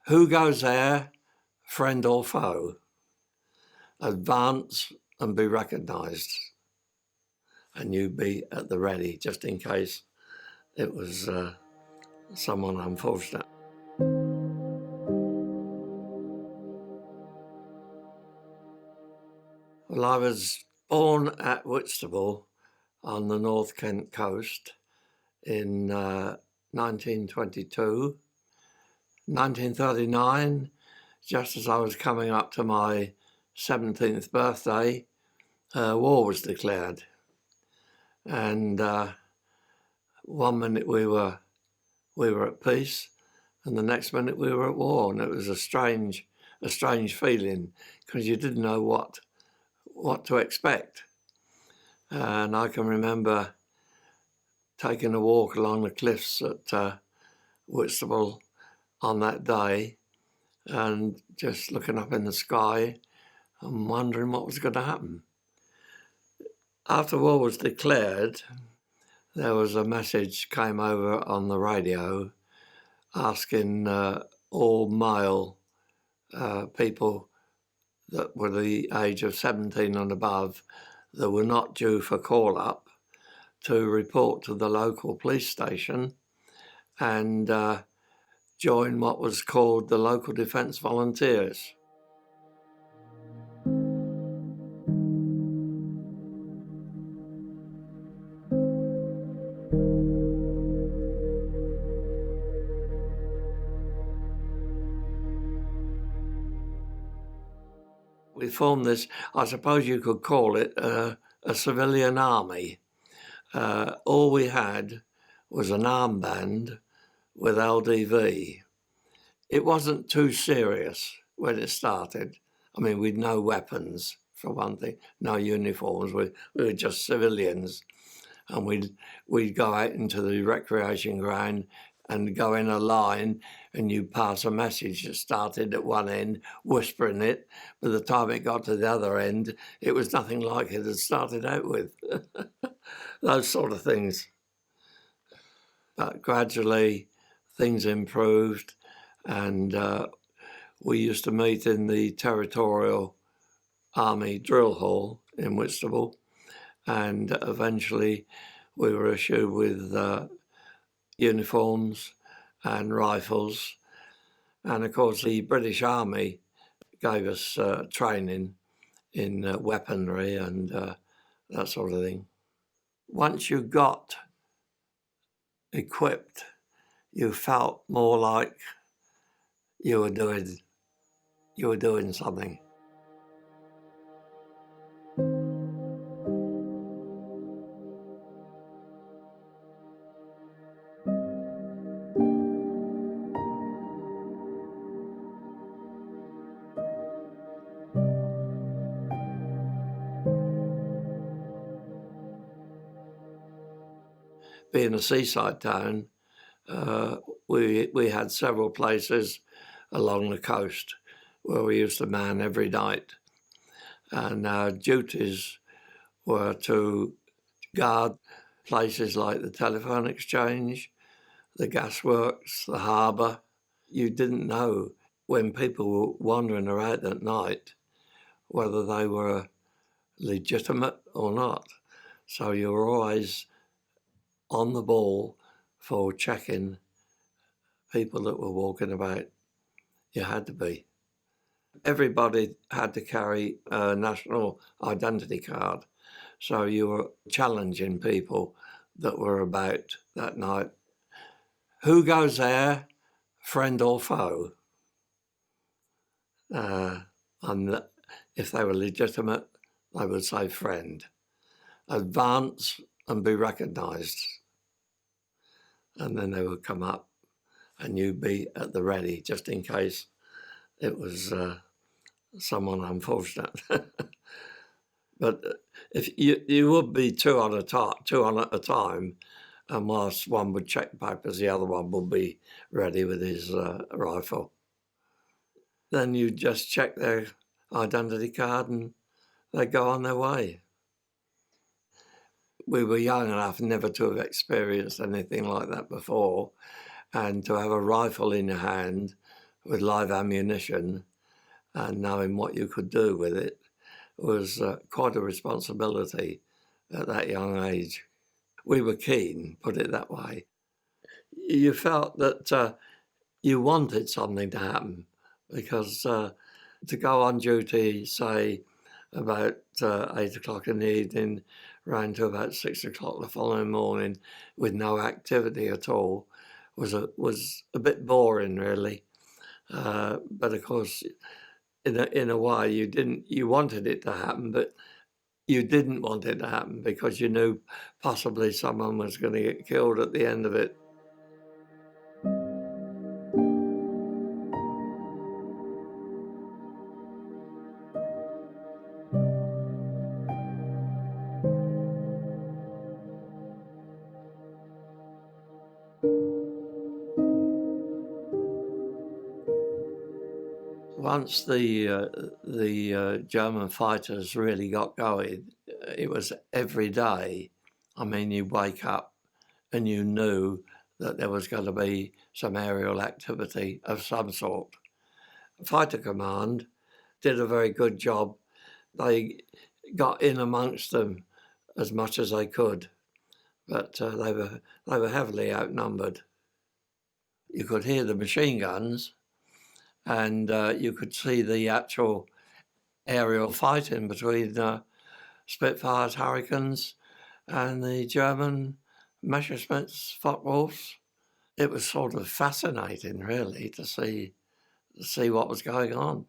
Who goes there, friend or foe? Advance and be recognised, and you be at the ready just in case it was someone unfortunate. Well, I was born at Whitstable on the North Kent coast in 1922. 1939, just as I was coming up to my 17th birthday, war was declared. And one minute we were at peace, and the next minute we were at war, and it was a strange feeling because you didn't know what to expect. And I can remember taking a walk along the cliffs at Whitstable on that day and just looking up in the sky and wondering what was going to happen. After war was declared, there was a message came over on the radio asking all male people that were the age of 17 and above that were not due for call-up to report to the local police station and join what was called the Local Defence Volunteers. We formed this, I suppose you could call it a civilian army. All we had was an armband with LDV. It wasn't too serious when it started. I mean, we'd no weapons, for one thing, no uniforms. We were just civilians. And we'd go out into the recreation ground and go in a line, and you pass a message that started at one end, whispering it. By the time it got to the other end, it was nothing like it had started out with. Those sort of things. But gradually, things improved, and we used to meet in the Territorial Army Drill Hall in Whitstable, and eventually we were issued with uniforms and rifles. And of course, the British Army gave us training in weaponry and that sort of thing. Once you got equipped, you felt more like you were doing something. Being a seaside town, we had several places along the coast where we used to man every night. And our duties were to guard places like the telephone exchange, the gasworks, the harbour. You didn't know when people were wandering around at night whether they were legitimate or not. So you were always on the ball for checking people that were walking about. You had to be. Everybody had to carry a national identity card. So you were challenging people that were about that night. Who goes there, friend or foe? And if they were legitimate, they would say friend. Advance and be recognised. And then they would come up and you'd be at the ready just in case it was someone unfortunate. But if you would be two on at a time, and whilst one would check papers, the other one would be ready with his rifle. Then you just check their identity card and they go on their way. We were young enough never to have experienced anything like that before, and to have a rifle in your hand with live ammunition and knowing what you could do with it was quite a responsibility at that young age. We were keen, put it that way. You felt that you wanted something to happen because to go on duty, say, about 8 o'clock in the evening, round to about 6 o'clock the following morning with no activity at all was a bit boring, really. But of course, in a way, you wanted it to happen, but you didn't want it to happen because you knew possibly someone was going to get killed at the end of it. Once the German fighters really got going, it was every day. I mean, you wake up and you knew that there was going to be some aerial activity of some sort. Fighter Command did a very good job. They got in amongst them as much as they could, but they were heavily outnumbered. You could hear the machine guns, and you could see the actual aerial fighting between Spitfires, Hurricanes, and the German Messerschmitts, Focke-Wulfs. It was sort of fascinating, really, to see what was going on.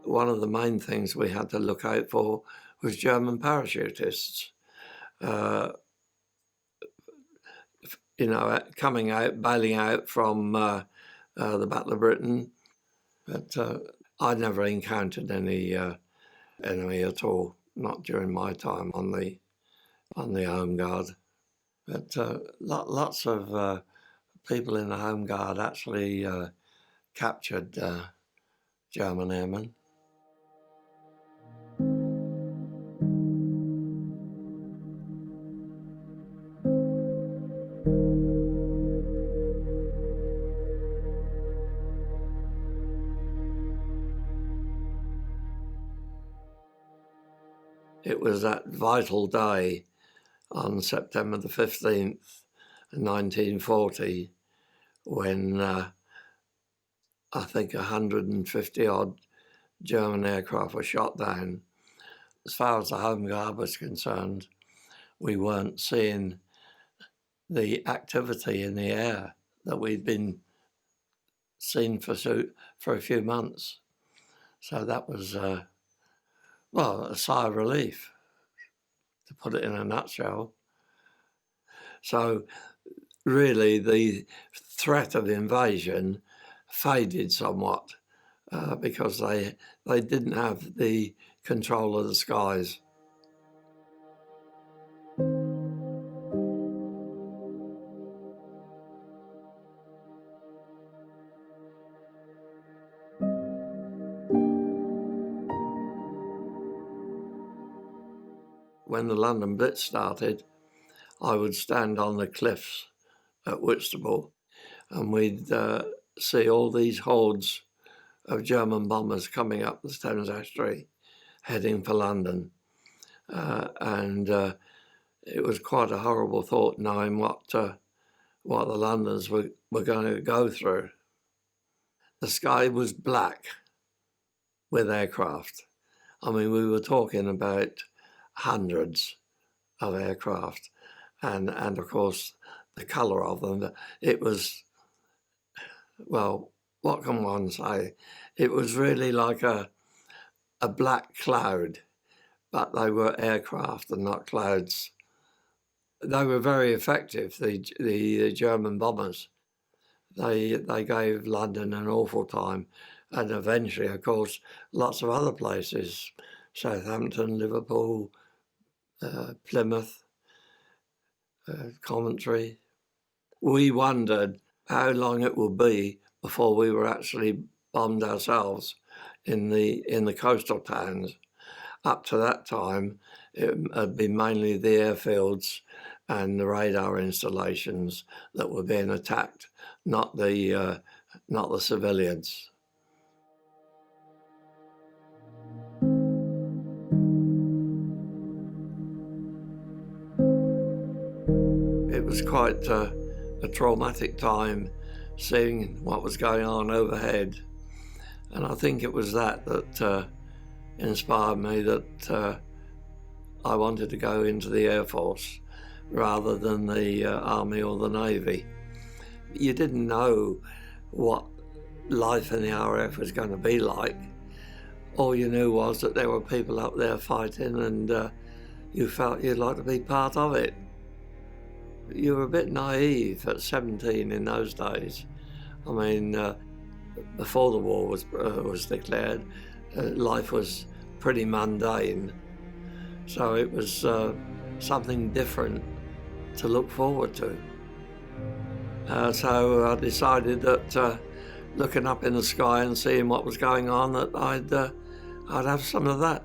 One of the main things we had to look out for was German parachutists. Coming out, bailing out from the Battle of Britain. But I never encountered any enemy at all, not during my time on the Home Guard. But lots of people in the Home Guard actually captured German airmen. It was that vital day on September the 15th, 1940, when I think 150 odd German aircraft were shot down. As far as the Home Guard was concerned, we weren't seeing the activity in the air that we'd been seeing for a few months. So that was, a sigh of relief, to put it in a nutshell. So really the threat of invasion faded somewhat because they didn't have the control of the skies. When the London Blitz started, I would stand on the cliffs at Whitstable and we'd see all these hordes of German bombers coming up the Thames Estuary, heading for London. And it was quite a horrible thought, knowing what the Londoners were going to go through. The sky was black with aircraft. I mean, we were talking about hundreds of aircraft, and of course the colour of them. It was, well, what can one say? It was really like a black cloud, but they were aircraft and not clouds. They were very effective, the German bombers. They gave London an awful time, and eventually, of course, lots of other places, Southampton, Liverpool, Plymouth, Coventry. We wondered how long it would be before we were actually bombed ourselves in the coastal towns. up to that time, it had been mainly the airfields and the radar installations that were being attacked, not the civilians. It was quite a traumatic time seeing what was going on overhead, and I think it was that inspired me that I wanted to go into the Air Force rather than the Army or the Navy. You didn't know what life in the RAF was going to be like. All you knew was that there were people up there fighting, and you felt you'd like to be part of it. You were a bit naive at 17 in those days. I mean, before the war was declared, life was pretty mundane. So it was something different to look forward to. So I decided that looking up in the sky and seeing what was going on, that I'd have some of that.